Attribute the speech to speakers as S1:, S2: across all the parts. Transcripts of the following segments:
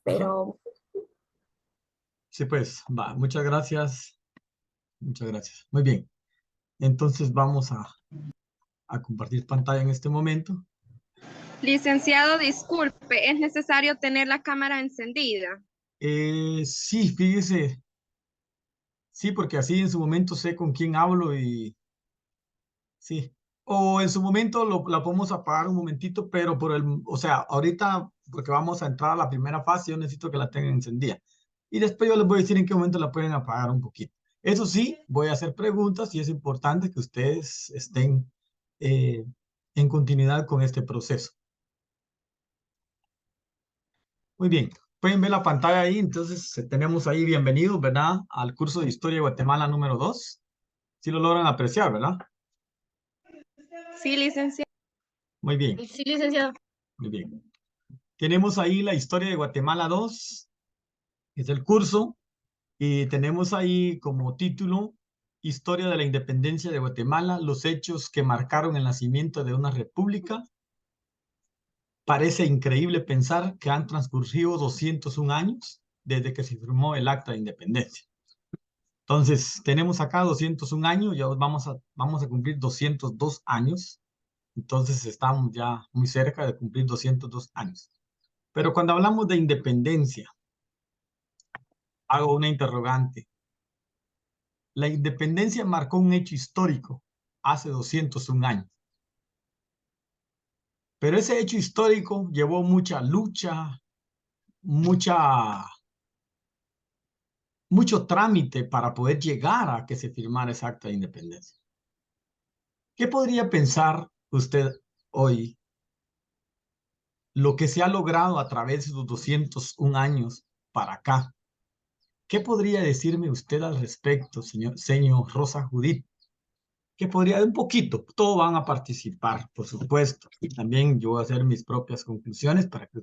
S1: Ajá.
S2: pero
S1: Sí, pues, va, muchas gracias. Muchas gracias. Muy bien. Entonces vamos a compartir pantalla en este momento.
S3: Licenciado, disculpe, ¿es necesario tener la cámara encendida?
S1: Sí, fíjese, sí, porque así en su momento sé con quién hablo y sí. O en su momento la podemos apagar un momentito, pero o sea, ahorita, porque vamos a entrar a la primera fase, yo necesito que la tengan encendida. Y después yo les voy a decir en qué momento la pueden apagar un poquito. Eso sí, voy a hacer preguntas y es importante que ustedes estén eh, en continuidad con este proceso. Muy bien, pueden ver la pantalla ahí, entonces tenemos ahí bienvenidos, ¿verdad? Al curso de Historia de Guatemala número 2. Si lo logran apreciar, ¿verdad?
S3: Sí, licenciado.
S1: Muy bien,
S2: sí, licenciado.
S1: muy bien. Tenemos ahí la Historia de Guatemala 2, es el curso, y tenemos ahí como título Historia de la Independencia de Guatemala, los hechos que marcaron el nacimiento de una república. Parece increíble pensar que han transcurrido 201 años desde que se firmó el Acta de Independencia. Entonces, tenemos acá 201 años, ya vamos a cumplir 202 años. Entonces, estamos ya muy cerca de cumplir 202 años. Pero cuando hablamos de independencia, hago una interrogante. La independencia marcó un hecho histórico hace 201 años. Pero ese hecho histórico llevó mucha lucha, mucha, mucho trámite para poder llegar a que se firmara esa acta de independencia. ¿Qué podría pensar usted hoy lo que se ha logrado a través de los 201 años para acá? ¿Qué podría decirme usted al respecto, señor Rosa Judith? ¿Qué podría, un poquito, todos van a participar, por supuesto, y también yo voy a hacer mis propias conclusiones para que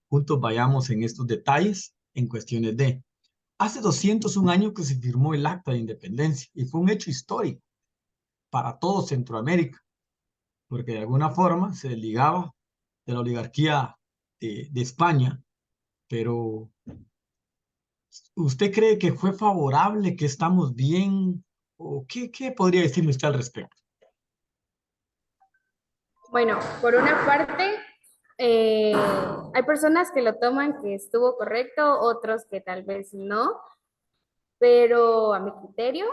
S1: juntos vayamos en estos detalles en cuestiones de, hace 201 años que se firmó el Acta de Independencia y fue un hecho histórico para todo Centroamérica, porque de alguna forma se desligaba de la oligarquía de España, pero ¿usted cree que fue favorable, que estamos bien? ¿O qué podría decirme usted al respecto?
S2: Bueno, por una parte, eh, hay personas que lo toman que estuvo correcto, otros que tal vez no, pero a mi criterio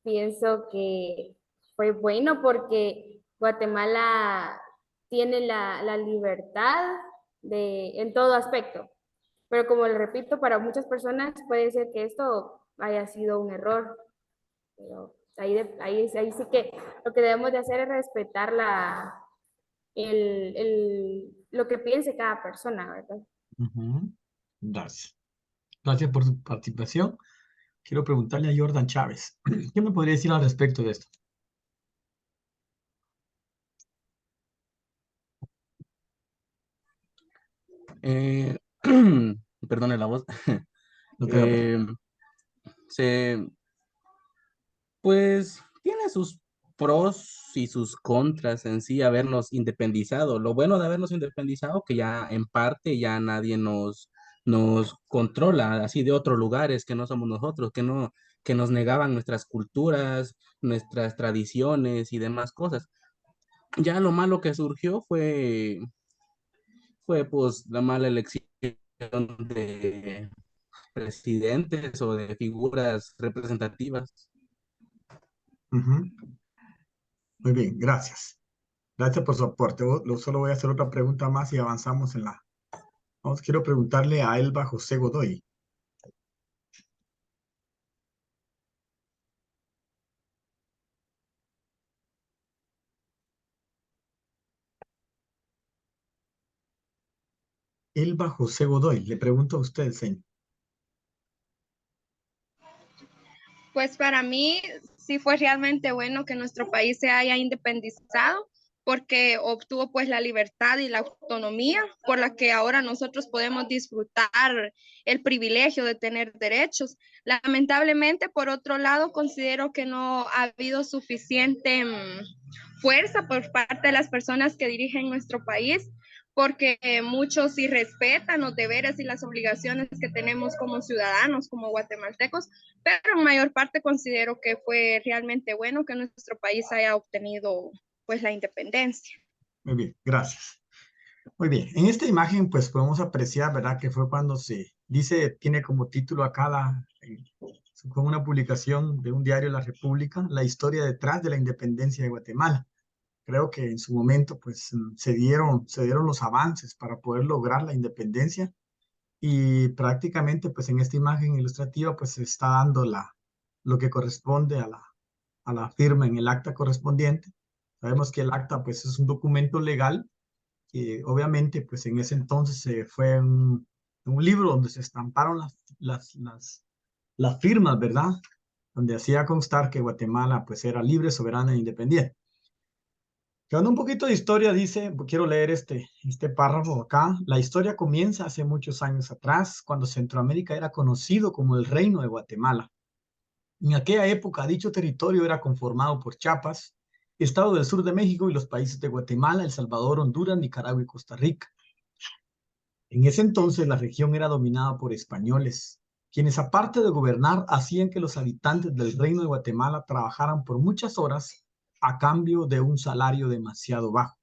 S2: pienso que fue bueno porque Guatemala tiene la libertad en todo aspecto. Pero como le repito, para muchas personas puede ser que esto haya sido un error. Pero ahí sí que lo que debemos de hacer es respetar lo que piense cada persona, ¿verdad?
S1: Ujú. Gracias. Gracias por su participación. Quiero preguntarle a Jordan Chávez. ¿Qué me podría decir al respecto de esto?
S4: Eh, perdone la voz.
S1: No tenga pena.
S4: Eh, se, pues tiene sus pros y sus contras en sí habernos independizado. Lo bueno de habernos independizado que ya en parte ya nadie nos controla así de otros lugares que no somos nosotros, que nos negaban nuestras culturas, nuestras tradiciones y demás cosas. Ya lo malo que surgió fue pues la mala elección de presidentes o de figuras representativas.
S1: Ujú. Muy bien, gracias. Gracias por su aporte. Solo voy a hacer otra pregunta más y avanzamos en la... Vamos, quiero preguntarle a Elba José Godoy. Elba José Godoy, le pregunto a usted, señor.
S3: Pues para mí sí fue realmente bueno que nuestro país se haya independizado porque obtuvo pues la libertad y la autonomía por la que ahora nosotros podemos disfrutar el privilegio de tener derechos. Lamentablemente, por otro lado, considero que no ha habido suficiente fuerza por parte de las personas que dirigen nuestro país porque muchos sí respetan los deberes y las obligaciones que tenemos como ciudadanos, como guatemaltecos, pero en mayor parte considero que fue realmente bueno que nuestro país haya obtenido pues la independencia.
S1: Muy bien, gracias. Muy bien, en esta imagen pues podemos apreciar, ¿verdad? Que fue cuando se dice, tiene como título acá fue una publicación de un diario La República, la historia detrás de la independencia de Guatemala. Creo que en su momento pues se dieron los avances para poder lograr la independencia y prácticamente pues en esta imagen ilustrativa pues se está dando lo que corresponde a la firma en el acta correspondiente. Sabemos que el acta pues es un documento legal que obviamente pues en ese entonces fue un libro donde se estamparon las firmas, ¿verdad? Donde hacía constar que Guatemala pues era libre, soberana e independiente. Quedando un poquito de historia, dice, quiero leer este párrafo acá. La historia comienza hace muchos años atrás, cuando Centroamérica era conocido como el Reino de Guatemala. En aquella época, dicho territorio era conformado por Chiapas, estado del sur de México y los países de Guatemala, El Salvador, Honduras, Nicaragua y Costa Rica. En ese entonces la región era dominada por españoles, quienes aparte de gobernar hacían que los habitantes del Reino de Guatemala trabajaran por muchas horas a cambio de un salario demasiado bajo.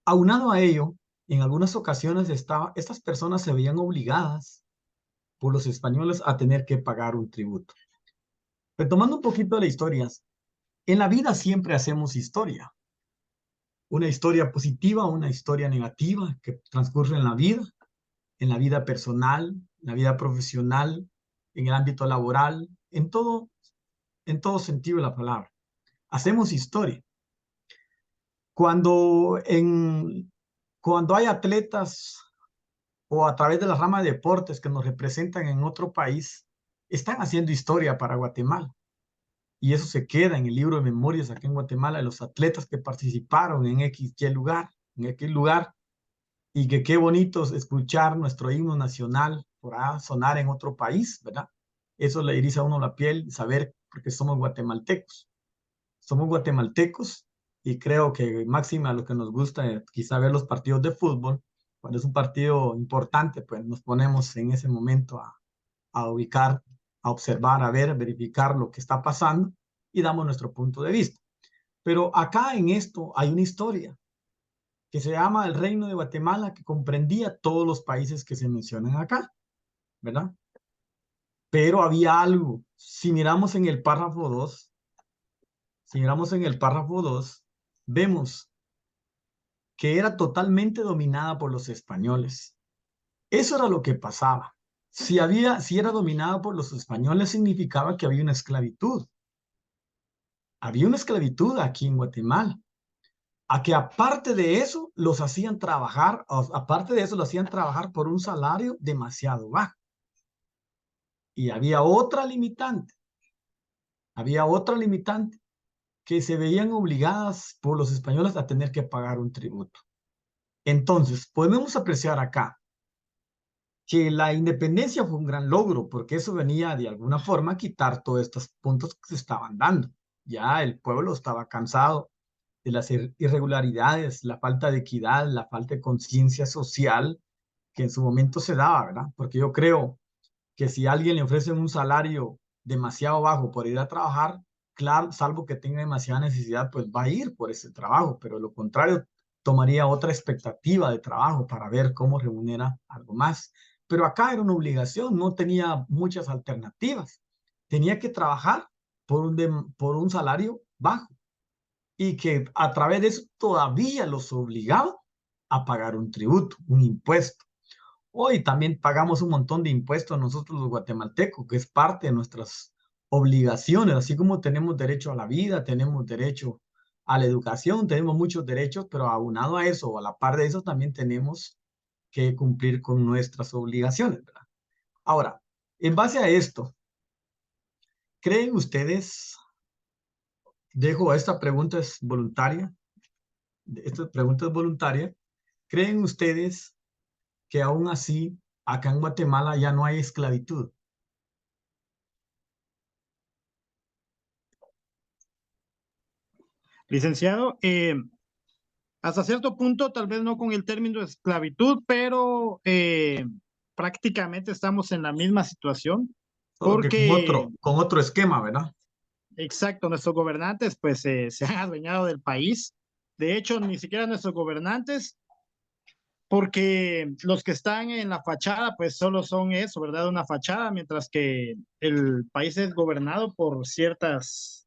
S1: Aunado a ello, en algunas ocasiones estas personas se veían obligadas por los españoles a tener que pagar un tributo. Retomando un poquito de la historia, en la vida siempre hacemos historia. Una historia positiva, una historia negativa que transcurre en la vida personal, en la vida profesional, en el ámbito laboral, en todo sentido de la palabra. Hacemos historia. Cuando, cuando hay atletas o a través de la rama de deportes que nos representan en otro país, están haciendo historia para Guatemala. Y eso se queda en el libro de memorias aquí en Guatemala de los atletas que participaron en X lugar, y que qué bonito es escuchar nuestro himno nacional por sonar en otro país, ¿verdad? Eso le eriza a uno la piel, saber porque somos guatemaltecos. Somos guatemaltecos y creo que máxima lo que nos gusta es quizá ver los partidos de fútbol. Cuando es un partido importante, pues nos ponemos en ese momento a ubicar, a observar, a ver, a verificar lo que está pasando y damos nuestro punto de vista. Pero acá en esto hay una historia que se llama el Reino de Guatemala, que comprendía todos los países que se mencionan acá, ¿verdad? Pero había algo. Si miramos en el párrafo 2, vemos que era totalmente dominada por los españoles. Eso era lo que pasaba. Si era dominada por los españoles, significaba que había una esclavitud. Había una esclavitud aquí en Guatemala. A que aparte de eso, los hacían trabajar, aparte de eso, los hacían trabajar por un salario demasiado bajo. Y había otra limitante, que se veían obligadas por los españoles a tener que pagar un tributo. Entonces, podemos apreciar acá que la independencia fue un gran logro, porque eso venía de alguna forma a quitar todos estos puntos que se estaban dando. Ya el pueblo estaba cansado de las irregularidades, la falta de equidad, la falta de conciencia social que en su momento se daba, ¿verdad? Porque yo creo que si a alguien le ofrecen un salario demasiado bajo por ir a trabajar, claro, salvo que tenga demasiada necesidad, pues va a ir por ese trabajo, pero lo contrario, tomaría otra expectativa de trabajo para ver cómo remunera algo más. Pero acá era una obligación, no tenía muchas alternativas. Tenía que trabajar por un salario bajo y que a través de eso todavía los obligaba a pagar un tributo, un impuesto. Hoy también pagamos un montón de impuestos nosotros los guatemaltecos, que es parte de nuestras obligaciones, así como tenemos derecho a la vida, tenemos derecho a la educación, tenemos muchos derechos, pero aunado a eso, o a la par de eso, también tenemos que cumplir con nuestras obligaciones, ¿verdad? Ahora, en base a esto, ¿creen ustedes, esta pregunta es voluntaria, ¿creen ustedes que aún así acá en Guatemala ya no hay esclavitud?
S5: Licenciado, Hasta cierto punto, tal vez no con el término de esclavitud, pero prácticamente estamos en la misma situación,
S1: Solo que
S5: porque,
S1: con otro esquema, ¿verdad?
S5: exacto, nuestros gobernantes pues se han adueñado del país. De hecho, ni siquiera nuestros gobernantes, porque los que están en la fachada pues solo son eso, ¿verdad? Una fachada, mientras que el país es gobernado por ciertos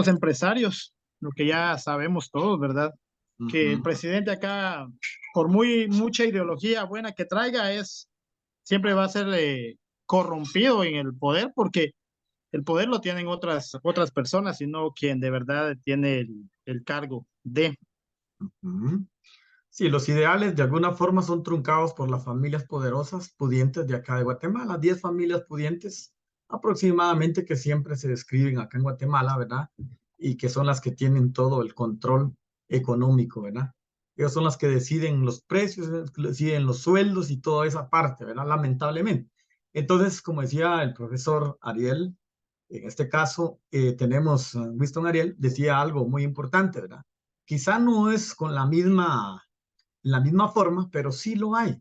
S5: empresarios, lo que ya sabemos todos, ¿verdad? Que el
S1: Ujú.
S5: presidente acá, por mucha ideología buena que traiga, siempre va a ser corrompido en el poder, porque el poder lo tienen otras personas, y no quien de verdad tiene el cargo de.
S1: Ujú. Sí, los ideales de alguna forma son truncados por las familias poderosas, pudientes de acá de Guatemala, 10 familias pudientes aproximadamente que siempre se describen acá en Guatemala, ¿verdad? Y que son las que tienen todo el control económico, ¿verdad? Ellos son las que deciden los precios, deciden los sueldos y toda esa parte, ¿verdad? Lamentablemente. Entonces, como decía el profesor Ariel, en este caso tenemos, Winston Ariel decía algo muy importante, ¿verdad? Quizá no es con la misma forma, pero sí lo hay.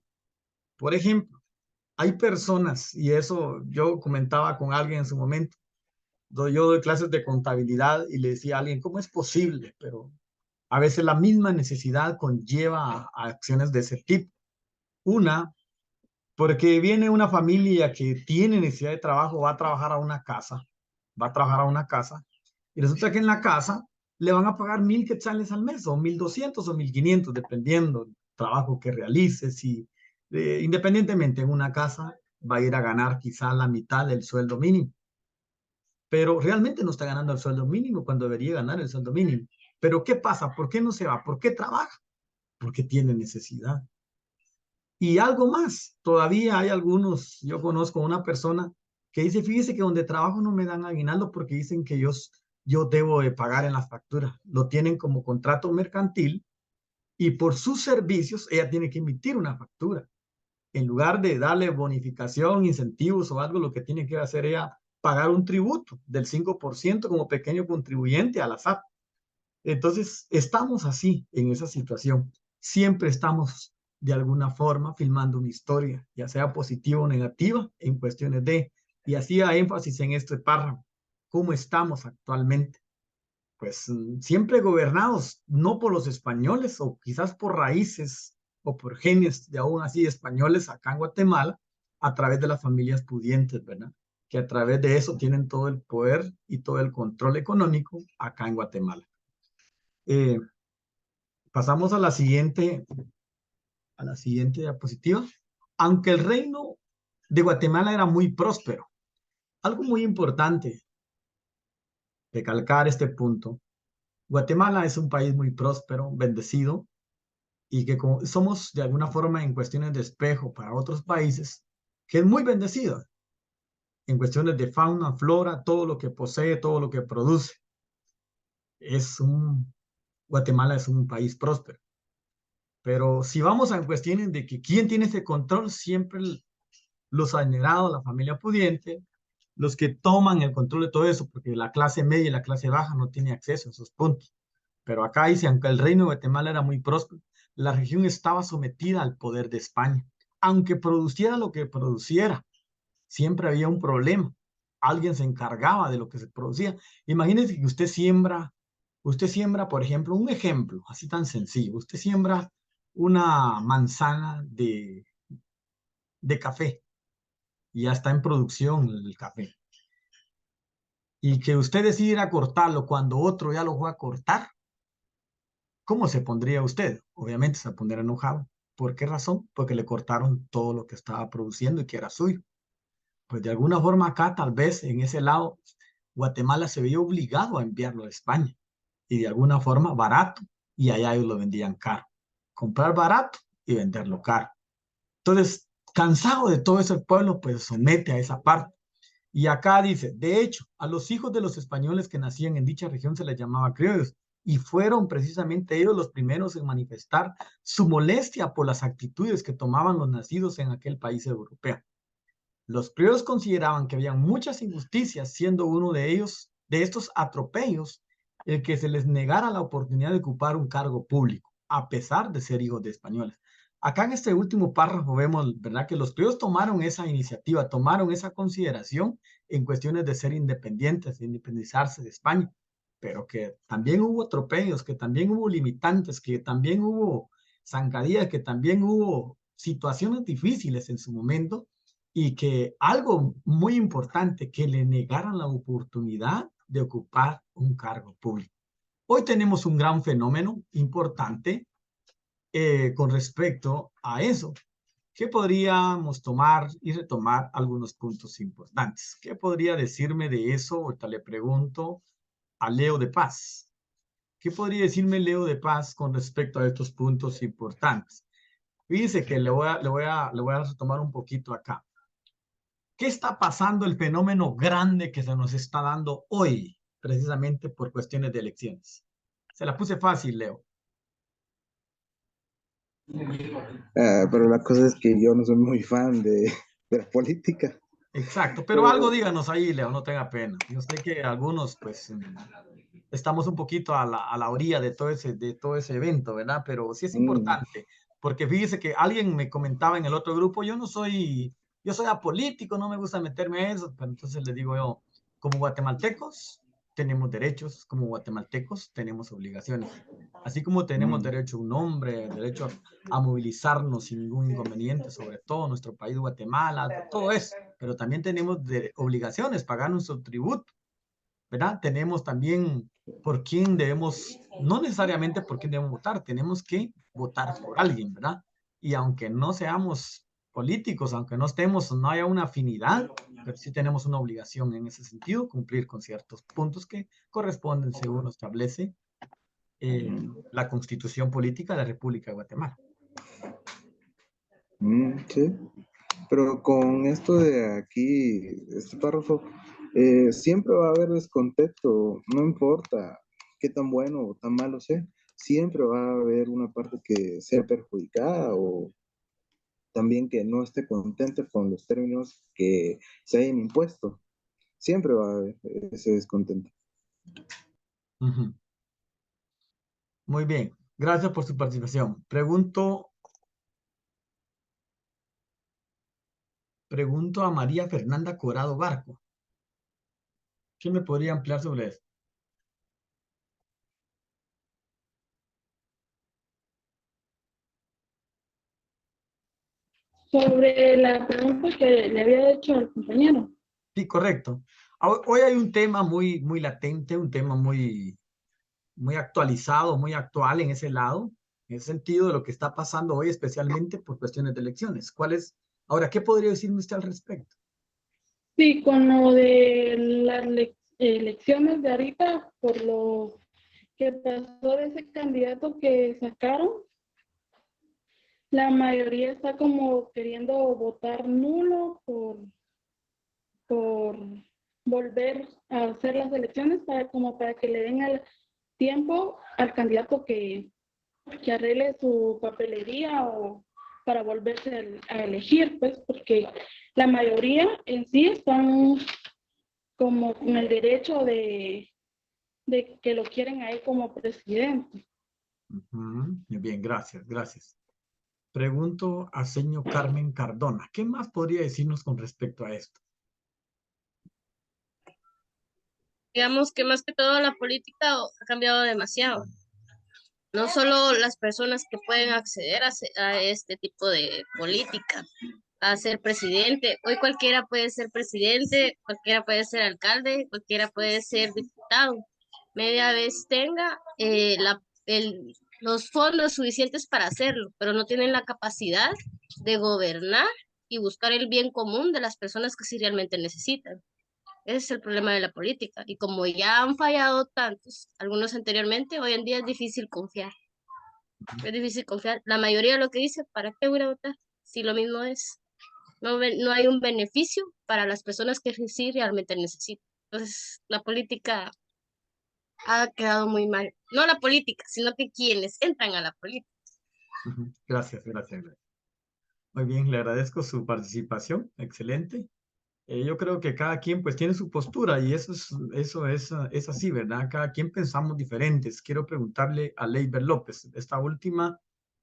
S1: Por ejemplo, hay personas, y eso yo comentaba con alguien en su momento, yo doy clases de contabilidad y le decía a alguien, ¿cómo es posible? Pero a veces la misma necesidad conlleva a acciones de ese tipo. Una, porque viene una familia que tiene necesidad de trabajo, va a trabajar a una casa, va a trabajar a una casa, y resulta que en la casa le van a pagar 1,000 quetzales al mes, o 1,200 o 1,500, dependiendo del trabajo que realices. Y independientemente, en una casa va a ir a ganar quizá la mitad del sueldo mínimo, pero realmente no está ganando el sueldo mínimo cuando debería ganar el sueldo mínimo. Pero ¿qué pasa? ¿Por qué no se va? ¿Por qué trabaja? Porque tiene necesidad. Y algo más, todavía hay algunos, yo conozco una persona que dice, fíjese que donde trabajo no me dan aguinaldo porque dicen que yo debo de pagar en la factura. Lo tienen como contrato mercantil y por sus servicios ella tiene que emitir una factura. En lugar de darle bonificación, incentivos o algo, lo que tiene que hacer ella pagar un tributo del 5% como pequeño contribuyente a la SAT. Entonces, estamos así en esa situación. Siempre estamos de alguna forma filmando una historia, ya sea positiva o negativa, en cuestiones de, y hacía énfasis en este párrafo, ¿cómo estamos actualmente? Pues siempre gobernados, no por los españoles, o quizás por raíces o por genes de aún así españoles acá en Guatemala, a través de las familias pudientes, ¿verdad? Que a través de eso tienen todo el poder y todo el control económico acá en Guatemala. Eh, Pasamos a la siguiente diapositiva. Aunque el reino de Guatemala era muy próspero, algo muy importante recalcar este punto. Guatemala es un país muy próspero, bendecido, y que somos de alguna forma en cuestiones de espejo para otros países, que es muy bendecido en cuestiones de fauna, flora, todo lo que posee, todo lo que produce. Guatemala es un país próspero. Pero si vamos a cuestiones de que quién tiene ese control, siempre los adinerados, la familia pudiente, los que toman el control de todo eso, porque la clase media y la clase baja no tiene acceso a esos puntos. Pero acá dice, aunque el reino de Guatemala era muy próspero, la región estaba sometida al poder de España. Aunque produciera lo que produciera, siempre había un problema. Alguien se encargaba de lo que se producía. Imagínense que usted siembra, por ejemplo, un ejemplo así tan sencillo. Usted siembra una manzana de café y ya está en producción el café. Y que usted decide ir a cortarlo cuando otro ya lo fue a cortar, ¿cómo se pondría usted? Obviamente se pondría enojado. ¿Por qué razón? Porque le cortaron todo lo que estaba produciendo y que era suyo. Pues de alguna forma acá, tal vez en ese lado, Guatemala se veía obligado a enviarlo a España y de alguna forma barato, y allá ellos lo vendían caro. Comprar barato y venderlo caro. Entonces, cansado de todo ese pueblo, pues somete a esa parte. Y acá dice, de hecho, a los hijos de los españoles que nacían en dicha región se les llamaba criollos, y fueron precisamente ellos los primeros en manifestar su molestia por las actitudes que tomaban los nacidos en aquel país europeo. Los criollos consideraban que había muchas injusticias, siendo uno de ellos, de estos atropellos, el que se les negara la oportunidad de ocupar un cargo público, a pesar de ser hijos de españoles. Acá en este último párrafo vemos, ¿verdad?, que los criollos tomaron esa iniciativa, tomaron esa consideración en cuestiones de ser independientes, de independizarse de España, pero que también hubo atropellos, que también hubo limitantes, que también hubo zancadillas, que también hubo situaciones difíciles en su momento, y que algo muy importante, que le negaran la oportunidad de ocupar un cargo público. Hoy tenemos un gran fenómeno importante con respecto a eso, que podríamos tomar y retomar algunos puntos importantes. ¿Qué podría decirme de eso? Ahorita le pregunto a Leo de Paz. ¿Qué podría decirme Leo de Paz con respecto a estos puntos importantes? Fíjese que le voy a retomar un poquito acá. ¿Qué está pasando el fenómeno grande que se nos está dando hoy, precisamente por cuestiones de elecciones? Se la puse fácil, Leo.
S6: Pero la cosa es que yo no soy muy fan de la política.
S1: Exacto, pero algo díganos ahí, Leo, no tenga pena. Yo sé que algunos, pues, estamos un poquito a la orilla de todo ese evento, ¿verdad? Pero sí es importante, porque fíjese que alguien me comentaba en el otro grupo, yo soy apolítico, no me gusta meterme en eso, pero entonces le digo yo, como guatemaltecos tenemos derechos, como guatemaltecos tenemos obligaciones. Así como tenemos derecho a un nombre, derecho a movilizarnos sin ningún inconveniente, sobre todo nuestro país Guatemala, todo eso, pero también tenemos obligaciones, pagar nuestro tributo, ¿verdad? Tenemos también por quién debemos, no necesariamente por quién debemos votar, tenemos que votar por alguien, ¿verdad? Y aunque no seamos políticos, aunque no estemos, no haya una afinidad, pero sí tenemos una obligación en ese sentido, cumplir con ciertos puntos que corresponden, según lo establece la Constitución Política de la República de Guatemala.
S6: Sí, pero con esto de aquí, este párrafo, siempre va a haber descontento, no importa qué tan bueno o tan malo sea, siempre va a haber una parte que sea perjudicada o también que no esté contenta con los términos que se hayan impuesto. Siempre va a haber ese descontento.
S1: Muy bien, gracias por su participación. Pregunto a María Fernanda Corado Barco. ¿Quién me podría ampliar sobre eso?
S7: Sobre la pregunta que le había hecho al compañero.
S1: Sí, correcto. Hoy hay un tema muy, muy latente, un tema muy, muy actualizado, muy actual en ese lado, en ese sentido de lo que está pasando hoy, especialmente por cuestiones de elecciones. Ahora, ¿qué podría decirme usted al respecto?
S7: Sí, con lo de las elecciones de ahorita, por lo que pasó de ese candidato que sacaron, la mayoría está como queriendo votar nulo por volver a hacer las elecciones para que le den el tiempo al candidato que arregle su papelería o para volverse a elegir, pues, porque la mayoría en sí están como con el derecho de que lo quieren a él como presidente.
S1: Muy bien, gracias. Pregunto a señor Carmen Cardona. ¿Qué más podría decirnos con respecto a esto?
S8: Digamos que más que todo la política ha cambiado demasiado. No solo las personas que pueden acceder a este tipo de política, a ser presidente. Hoy cualquiera puede ser presidente, cualquiera puede ser alcalde, cualquiera puede ser diputado. Media vez tenga los fondos suficientes para hacerlo, pero no tienen la capacidad de gobernar y buscar el bien común de las personas que sí realmente necesitan. Ese es el problema de la política. Y como ya han fallado tantos, algunos anteriormente, hoy en día es difícil confiar. Es difícil confiar. La mayoría de lo que dice, ¿para qué voy a votar? Si lo mismo es. No hay un beneficio para las personas que sí realmente necesitan. Entonces, la política ha quedado muy mal. No la política, sino que quienes entran a la política.
S1: Gracias. Muy bien, le agradezco su participación. Excelente. Yo creo que cada quien pues tiene su postura y eso es así, ¿verdad? Cada quien pensamos diferentes. Quiero preguntarle a Leiber López, esta última,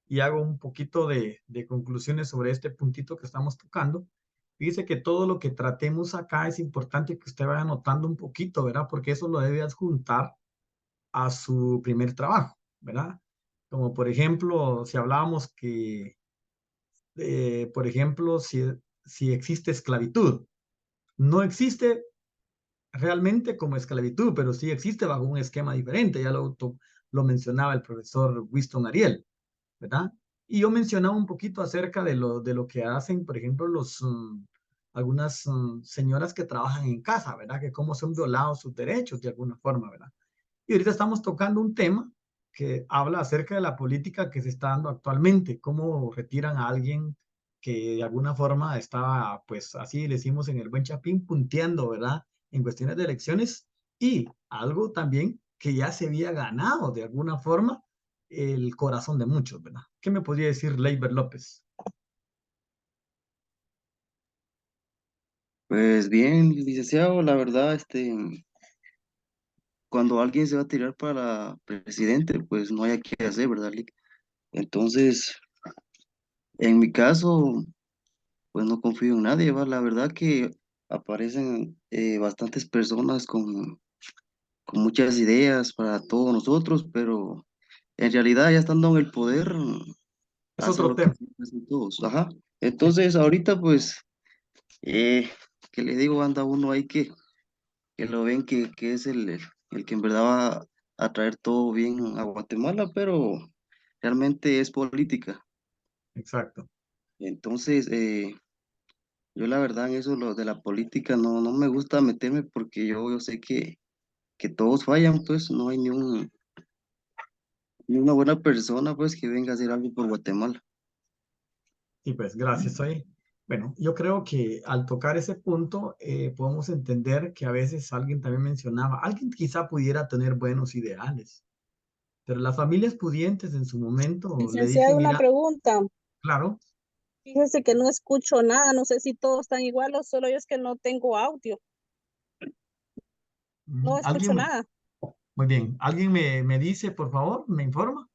S1: y hago un poquito de conclusiones sobre este puntito que estamos tocando. Dice que todo lo que tratemos acá es importante que usted vaya anotando un poquito, ¿verdad? Porque eso lo debe adjuntar a su primer trabajo, ¿verdad? Como por ejemplo, si hablábamos que, por ejemplo, si existe esclavitud, no existe realmente como esclavitud, pero sí existe bajo un esquema diferente, ya lo mencionaba el profesor Winston Ariel, ¿verdad? Y yo mencionaba un poquito acerca de lo que hacen, por ejemplo, algunas señoras que trabajan en casa, ¿verdad? Que cómo son violados sus derechos de alguna forma, ¿verdad? Y ahorita estamos tocando un tema que habla acerca de la política que se está dando actualmente, cómo retiran a alguien que de alguna forma estaba, pues así le decimos en el buen chapín, punteando, ¿verdad? En cuestiones de elecciones y algo también que ya se había ganado de alguna forma el corazón de muchos, ¿verdad? ¿Qué me podría decir Leiber López?
S9: Pues bien, licenciado, la verdad, cuando alguien se va a tirar para presidente, pues no hay qué hacer, ¿verdad, Lick? Entonces, en mi caso, pues no confío en nadie, ¿va? La verdad que aparecen bastantes personas con muchas ideas para todos nosotros, pero en realidad ya estando en el poder,
S1: Es
S9: hacen
S1: otro
S9: lo que
S1: tema.
S9: hacen todos, ajá. Entonces, ahorita, pues, eh, ¿qué le digo? Anda uno ahí que lo ven que es el que en verdad va a traer todo bien a Guatemala, pero realmente es política.
S1: Exacto.
S9: Entonces, yo la verdad en eso lo de la política no me gusta meterme porque yo sé que todos fallan, pues no hay ni una buena persona pues que venga a hacer algo por Guatemala.
S1: Y pues gracias, oye. Bueno, yo creo que al tocar ese punto podemos entender que a veces alguien también mencionaba, alguien quizá pudiera tener buenos ideales, pero las familias pudientes en su momento le
S10: Licenciado,
S1: dicen,
S10: una
S1: mira,
S10: pregunta.
S1: claro,
S10: Fíjese que no escucho nada, no sé si todos están igual o solo yo es que no tengo audio, no escucho
S1: alguien me,
S10: nada.
S1: muy bien, alguien me dice, por favor, me informa.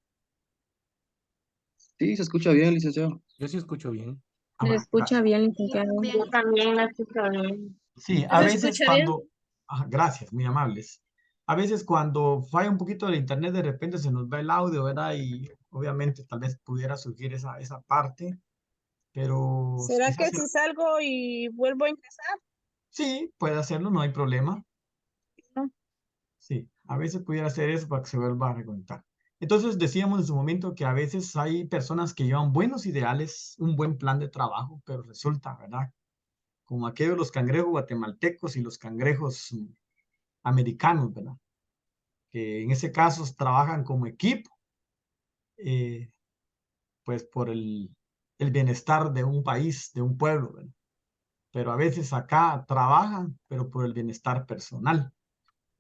S9: Sí, se escucha bien, licenciado.
S4: Yo sí escucho bien.
S1: Ah,
S3: Se
S1: va,
S3: escucha
S1: gracias.
S3: bien, licenciado.
S8: Yo también la escucho bien.
S1: Sí, a
S8: ¿Se
S1: veces
S8: escucha bien?
S1: cuando, gracias, muy amables. A veces cuando falla un poquito el internet, de repente se nos va el audio, ¿verdad? Y obviamente tal vez pudiera surgir esa parte, pero
S10: ¿Será
S1: quizás
S10: que si salgo y vuelvo a ingresar?
S1: sí, puede hacerlo, no hay problema.
S10: No.
S1: Sí, a veces pudiera hacer eso para que se vuelva a reconectar. Entonces decíamos en su momento que a veces hay personas que llevan buenos ideales, un buen plan de trabajo, pero resulta, ¿verdad? Como aquellos los cangrejos guatemaltecos y los cangrejos americanos, ¿verdad? Que en ese caso trabajan como equipo, eh, pues por el bienestar de un país, de un pueblo, ¿verdad? Pero a veces acá trabajan, pero por el bienestar personal.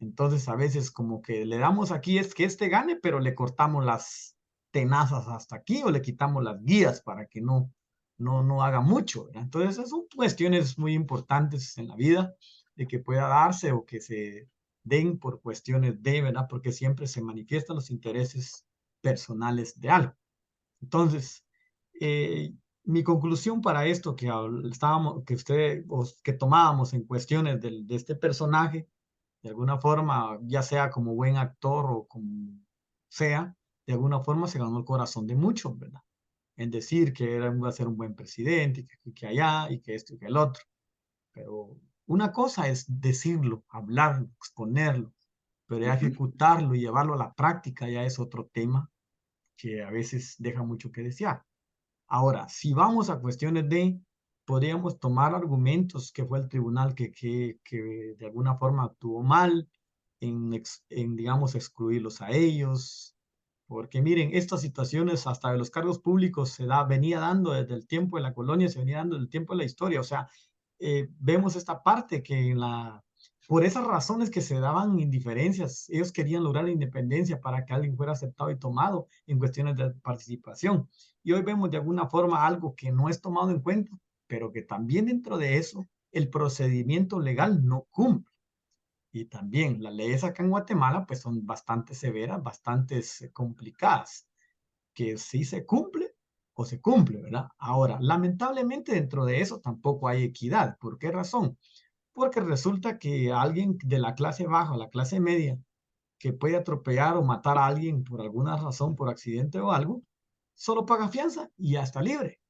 S1: Entonces a veces como que le damos aquí es que este gane, pero le cortamos las tenazas hasta aquí o le quitamos las guías para que no haga mucho, ¿verdad? Entonces esas son cuestiones muy importantes en la vida de que pueda darse o que se den por cuestiones de, ¿verdad? Porque siempre se manifiestan los intereses personales de algo. Entonces, mi conclusión para esto que usted, que tomábamos en cuestiones de este personaje, de alguna forma, ya sea como buen actor o como sea, de alguna forma se ganó el corazón de muchos, ¿verdad? En decir que iba a ser un buen presidente, que allá, y que esto y que el otro. Pero una cosa es decirlo, hablarlo, exponerlo, pero ya
S9: Ujú.
S1: ejecutarlo y llevarlo a la práctica ya es otro tema que a veces deja mucho que desear. Ahora, si vamos a cuestiones podríamos tomar argumentos que fue el tribunal que de alguna forma actuó mal en, digamos, excluirlos a ellos, porque miren, estas situaciones hasta de los cargos públicos venía dando desde el tiempo de la colonia, se venía dando desde el tiempo de la historia, o sea, vemos esta parte que por esas razones que se daban indiferencias, ellos querían lograr la independencia para que alguien fuera aceptado y tomado en cuestiones de participación. Y hoy vemos de alguna forma algo que no es tomado en cuenta, pero que también dentro de eso el procedimiento legal no cumple. Y también las leyes acá en Guatemala pues son bastante severas, bastante complicadas, que sí se cumple o se cumple, ¿verdad? Ahora, lamentablemente dentro de eso tampoco hay equidad. ¿Por qué razón? Porque resulta que alguien de la clase baja, la clase media, que puede atropellar o matar a alguien por alguna razón, por accidente o algo, solo paga fianza y ya está libre.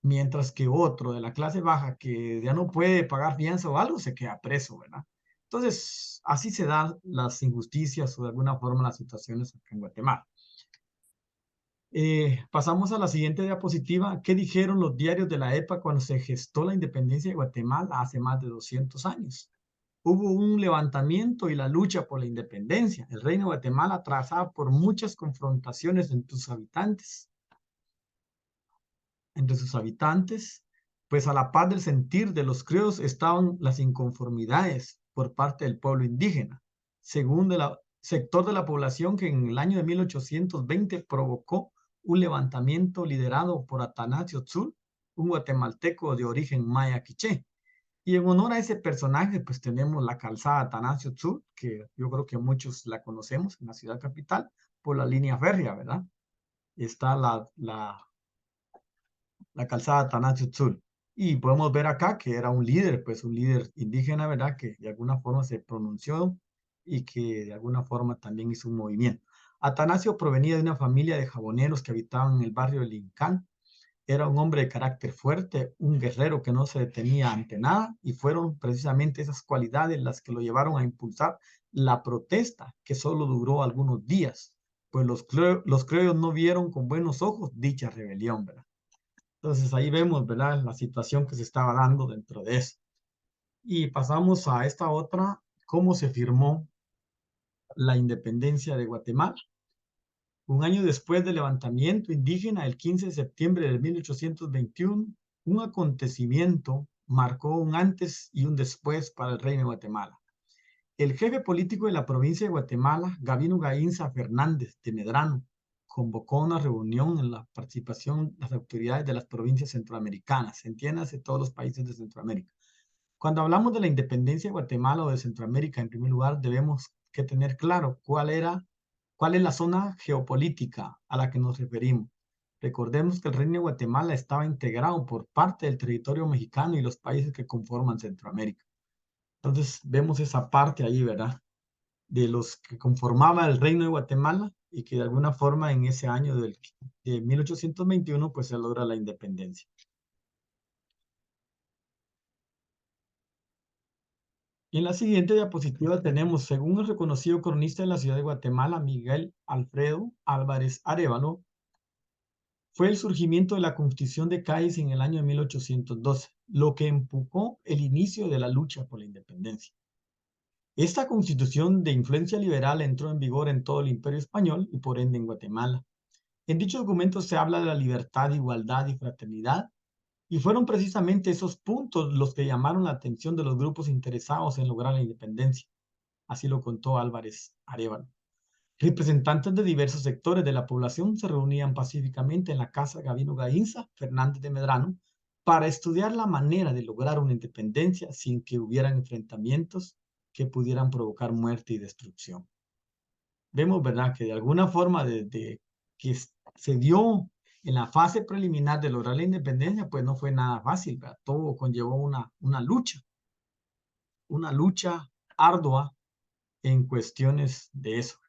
S1: Mientras que otro de la clase baja que ya no puede pagar fianza o algo, se queda preso, ¿verdad? Entonces, así se dan las injusticias o de alguna forma las situaciones acá en Guatemala. Pasamos a la siguiente diapositiva. ¿Qué dijeron los diarios de la época cuando se gestó la independencia de Guatemala hace más de 200 años? Hubo un levantamiento y la lucha por la independencia. El reino de Guatemala atravesaba por muchas confrontaciones entre sus habitantes. Pues a la paz del sentir de los criollos estaban las inconformidades por parte del pueblo indígena, según el sector de la población que en el año de 1820 provocó un levantamiento liderado por Atanasio Tzul, un guatemalteco de origen maya quiché. Y en honor a ese personaje, pues tenemos la calzada Atanasio Tzul, que yo creo que muchos la conocemos en la ciudad capital, por la línea férrea, ¿verdad? Está la calzada Atanasio Tzul. Y podemos ver acá que era un líder, pues un líder indígena, ¿verdad? Que de alguna forma se pronunció y que de alguna forma también hizo un movimiento. Atanasio provenía de una familia de jaboneros que habitaban en el barrio de Lincán. Era un hombre de carácter fuerte, un guerrero que no se detenía ante nada, y fueron precisamente esas cualidades las que lo llevaron a impulsar la protesta, que solo duró algunos días, pues los criollos no vieron con buenos ojos dicha rebelión, ¿verdad? Entonces ahí vemos, ¿verdad?, la situación que se estaba dando dentro de eso. Y pasamos a esta otra, cómo se firmó la independencia de Guatemala. Un año después del levantamiento indígena, el 15 de septiembre de 1821, un acontecimiento marcó un antes y un después para el reino de Guatemala. El jefe político de la provincia de Guatemala, Gabino Gaínza Fernández de Medrano, convocó una reunión en la participación de las autoridades de las provincias centroamericanas, entiéndase todos los países de Centroamérica. Cuando hablamos de la independencia de Guatemala o de Centroamérica, en primer lugar, debemos que tener claro cuál es la zona geopolítica a la que nos referimos. Recordemos que el Reino de Guatemala estaba integrado por parte del territorio mexicano y los países que conforman Centroamérica. Entonces vemos esa parte ahí, ¿verdad?, de los que conformaba el Reino de Guatemala y que de alguna forma en ese año de 1821 pues se logra la independencia. Y en la siguiente diapositiva tenemos, según el reconocido cronista de la ciudad de Guatemala, Miguel Alfredo Álvarez Arévalo, fue el surgimiento de la Constitución de Cádiz en el año de 1812, lo que empujó el inicio de la lucha por la independencia. Esta constitución de influencia liberal entró en vigor en todo el Imperio Español y por ende en Guatemala. En dicho documento se habla de la libertad, igualdad y fraternidad, y fueron precisamente esos puntos los que llamaron la atención de los grupos interesados en lograr la independencia. Así lo contó Álvarez Arévalo. Representantes de diversos sectores de la población se reunían pacíficamente en la casa Gabino Gaínza Fernández de Medrano para estudiar la manera de lograr una independencia sin que hubieran enfrentamientos que pudieran provocar muerte y destrucción. Vemos, ¿verdad?, que de alguna forma desde que se dio en la fase preliminar de lograr la independencia, pues no fue nada fácil, ¿verdad? Todo conllevó una lucha ardua en cuestiones de eso.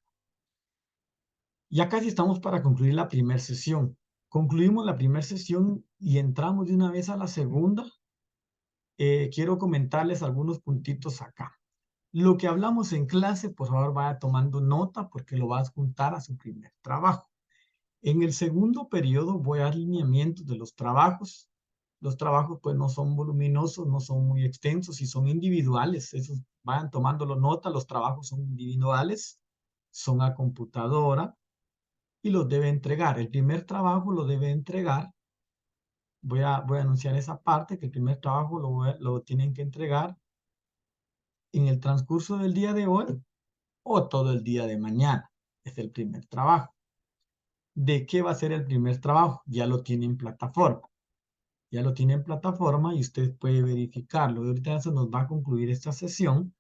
S1: Ya casi estamos para concluir la primera sesión. Concluimos la primera sesión y entramos de una vez a la segunda. Quiero comentarles algunos puntitos acá. Lo que hablamos en clase, por favor, vaya tomando nota porque lo va a adjuntar a su primer trabajo. En el segundo periodo voy a dar lineamientos de los trabajos. Los trabajos pues no son voluminosos, no son muy extensos y son individuales. Esos vayan tomándolo nota, los trabajos son individuales, son a computadora y los debe entregar. El primer trabajo lo debe entregar. Voy a anunciar esa parte, que el primer trabajo lo tienen que entregar en el transcurso del día de hoy o todo el día de mañana. Es el primer trabajo. ¿De qué va a ser el primer trabajo? Ya lo tiene en plataforma. Ya lo tiene en plataforma y usted puede verificarlo. Y ahorita se nos va a concluir esta sesión.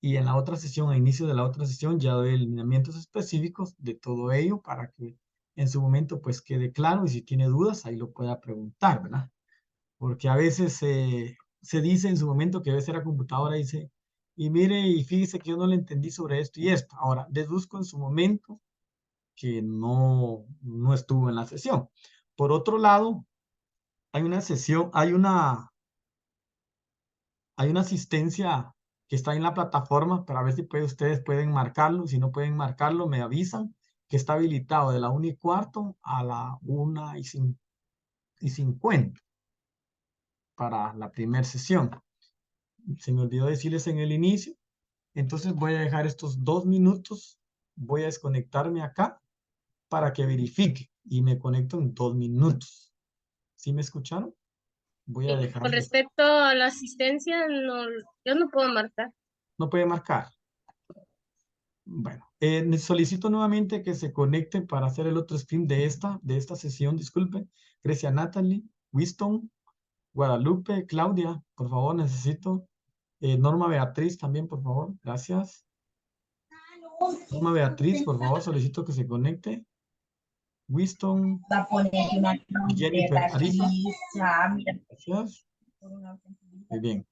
S1: Y en la otra sesión, a inicio de la otra sesión, ya doy lineamientos específicos de todo ello para que en su momento pues quede claro y si tiene dudas ahí lo pueda preguntar, ¿verdad? Porque a veces se dice en su momento que debe ser la computadora, dice, y mire, y fíjese que yo no le entendí sobre esto y esto. Ahora, deduzco en su momento que no estuvo en la sesión. Por otro lado, hay una sesión, hay una asistencia que está en la plataforma para ver si ustedes pueden marcarlo. Si no pueden marcarlo, me avisan que está habilitado de la 1:15 a la 1:50 para la primera sesión. Se me olvidó decirles en el inicio. Entonces voy a dejar estos 2 minutos. Voy a desconectarme acá para que verifique y me conecto en 2 minutos. ¿Sí me escucharon? Voy a dejar.
S8: Con respecto a la asistencia, no, yo no puedo marcar.
S1: No puede marcar. Bueno, les solicito nuevamente que se conecten para hacer el otro stream de esta sesión, disculpe. Grecia Natalie, Winston, Guadalupe, Claudia, por favor, necesito. Norma Beatriz también, por favor, gracias. Norma Beatriz, por favor, solicito que se conecte. Winston, Jennifer Arisa, gracias. Muy bien.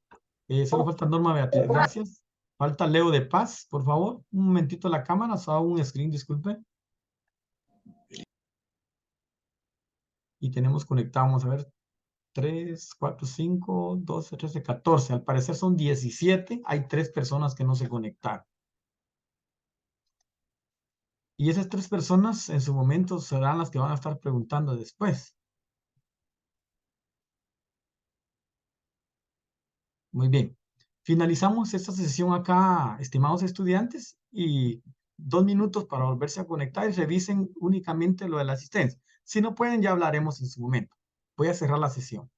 S1: Solo falta Norma Beatriz, gracias. Falta Leo de Paz, por favor. Un momentito la cámara, solo un screen, disculpe. Y tenemos conectado, vamos a ver, 3, 4, 5, 12, 13, 14. Al parecer son 17. Hay 3 personas que no se conectaron. Y esas 3 personas en su momento serán las que van a estar preguntando después. Muy bien. Finalizamos esta sesión acá, estimados estudiantes, y 2 minutos para volverse a conectar y revisen únicamente lo de la asistencia. Si no pueden, ya hablaremos en su momento. Voy a cerrar la sesión.